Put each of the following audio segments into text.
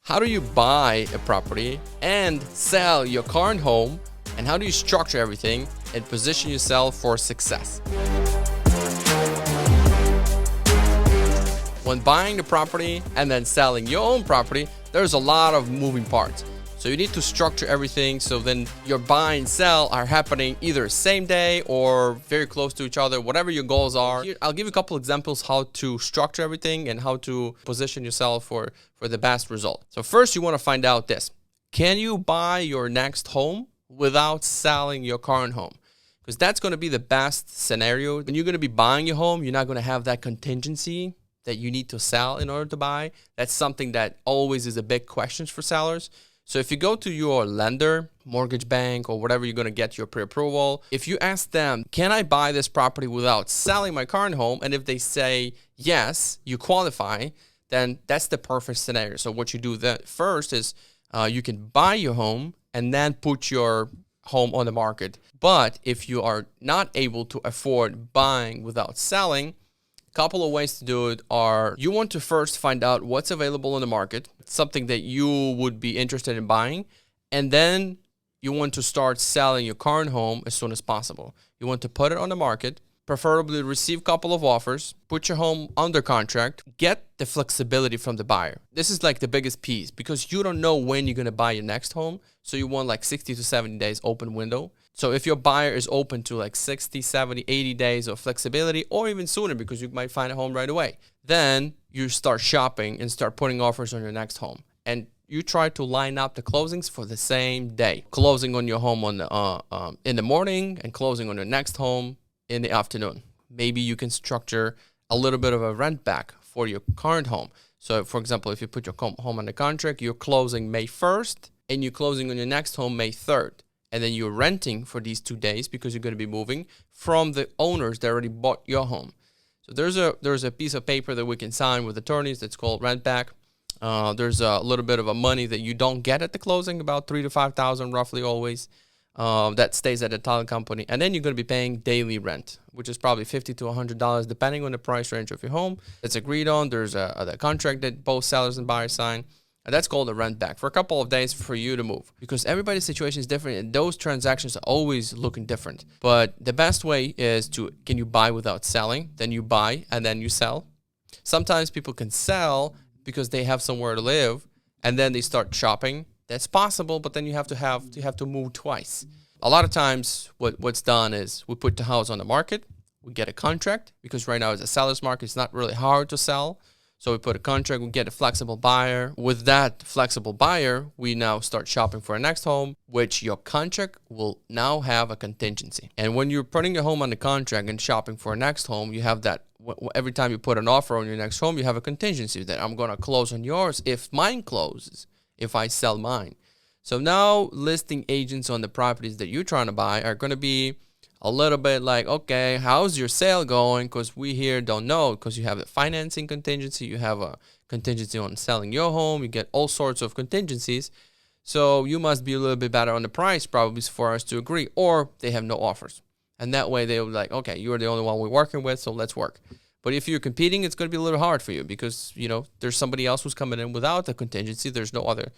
How do you buy a property and sell your current home, and how do you structure everything and position yourself for success? When buying the property and then selling your own property, there's a lot of moving parts. So you need to structure everything so then your buy and sell are happening either same day or very close to each other, whatever your goals are. Here, I'll give you a couple examples how to structure everything and how to position yourself for the best result. So first you want to find out this. Can you buy your next home without selling your current home? Because that's going to be the best scenario. When you're going to be buying your home, you're not going to have that contingency that you need to sell in order to buy. That's something that always is a big question for sellers. So if you go to your lender, mortgage bank, or whatever you're going to get your pre-approval, if you ask them, can I buy this property without selling my current home? And if they say, yes, you qualify, then that's the perfect scenario. So what you do then first is you can buy your home and then put your home on the market. But if you are not able to afford buying without selling, couple of ways to do it are you want to first find out what's available in the market, something that you would be interested in buying, and then you want to start selling your current home as soon as possible. You want to put it on the market, preferably receive a couple of offers, put your home under contract, get the flexibility from the buyer. This is like the biggest piece because you don't know when you're going to buy your next home. So you want like 60 to 70 days open window. So if your buyer is open to like 60, 70, 80 days of flexibility or even sooner because you might find a home right away, then you start shopping and start putting offers on your next home. And you try to line up the closings for the same day. Closing on your home on the, in the morning and closing on your next home in the afternoon. Maybe you can structure a little bit of a rent back for your current home. So for example, if you put your home under contract, you're closing May 1st and you're closing on your next home May 3rd. And then you're renting for these 2 days because you're going to be moving from the owners that already bought your home. So there's a piece of paper that we can sign with attorneys that's called rent back. There's a little bit of a money that you don't get at the closing, about $3,000 to $5,000 roughly always. That stays at the title company. And then you're going to be paying daily rent, which is probably $50 to $100 depending on the price range of your home. It's agreed on. There's a contract that both sellers and buyers sign. And that's called a rent back for a couple of days for you to move because everybody's situation is different and those transactions are always looking different. But the best way is can you buy without selling? Then you buy and then you sell. Sometimes people can sell because they have somewhere to live and then they start shopping. That's possible, but then you have to move twice. A lot of times what's done is we put the house on the market, we get a contract because right now it's a seller's market. It's not really hard to sell. So we put a contract, we get a flexible buyer. With that flexible buyer, we now start shopping for a next home, which your contract will now have a contingency. And when you're putting your home on the contract and shopping for a next home, you have that every time you put an offer on your next home, you have a contingency that I'm going to close on yours if mine closes, if I sell mine. So now listing agents on the properties that you're trying to buy are going to be a little bit like, okay, how's your sale going? Because we here don't know because you have a financing contingency. You have a contingency on selling your home. You get all sorts of contingencies. So you must be a little bit better on the price probably for us to agree. Or they have no offers. And that way they'll be like, okay, you're the only one we're working with, so let's work. But if you're competing, it's going to be a little hard for you because, there's somebody else who's coming in without a contingency. There's no other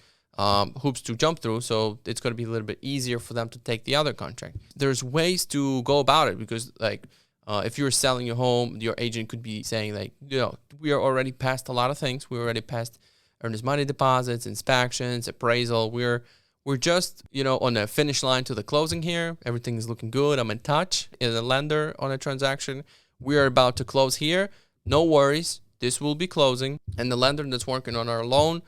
hoops to jump through, so it's going to be a little bit easier for them to take the other contract. There's ways to go about it because if you're selling your home, your agent could be saying we are already past a lot of things. We're already past earnest money deposits, inspections, appraisal. We're just on the finish line to the closing here. Everything is looking good. I'm in touch as a lender on a transaction. We are about to close here. No worries. This will be closing, and the lender that's working on our loan,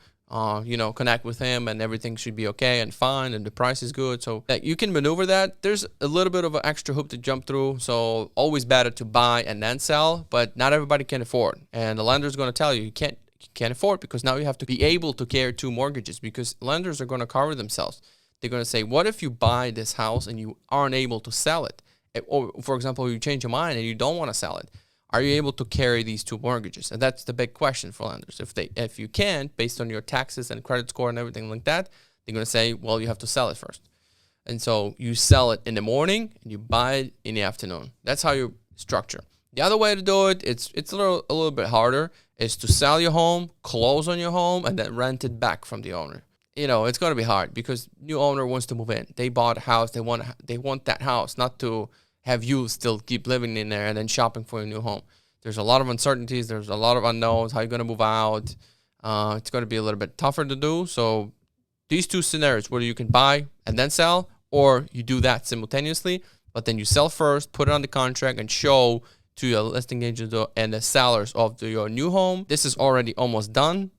connect with him and everything should be okay and fine and the price is good. So you can maneuver that. There's a little bit of an extra hoop to jump through. So always better to buy and then sell, but not everybody can afford. And the lender is going to tell you can't afford because now you have to be able to carry 2 mortgages because lenders are going to cover themselves. They're going to say, what if you buy this house and you aren't able to sell it? Or for example, you change your mind and you don't want to sell it. Are you able to carry these 2 mortgages? And that's the big question for lenders. If you can't, based on your taxes and credit score and everything like that, they're going to say, well, you have to sell it first. And so you sell it in the morning and you buy it in the afternoon. That's how you structure. The other way to do it, it's a little bit harder, is to sell your home, close on your home, and then rent it back from the owner. You know, it's gonna be hard because new owner wants to move in. They bought a house. They want that house, not to have you still keep living in there and then shopping for a new home. There's a lot of uncertainties. There's a lot of unknowns. How you're gonna move out? It's gonna be a little bit tougher to do. So these two scenarios, whether you can buy and then sell, or you do that simultaneously, but then you sell first, put it on the contract, and show to your listing agent and the sellers of your new home, this is already almost done.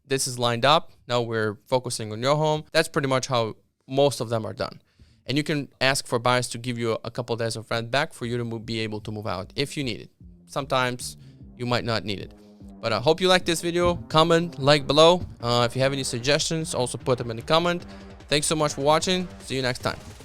This is lined up. Now we're focusing on your home. That's pretty much how most of them are done. And you can ask for buyers to give you a couple of days of rent back for you to be able to move out if you need it. Sometimes you might not need it. But I hope you like this video. Comment, like below. If you have any suggestions, also put them in the comment. Thanks so much for watching. See you next time.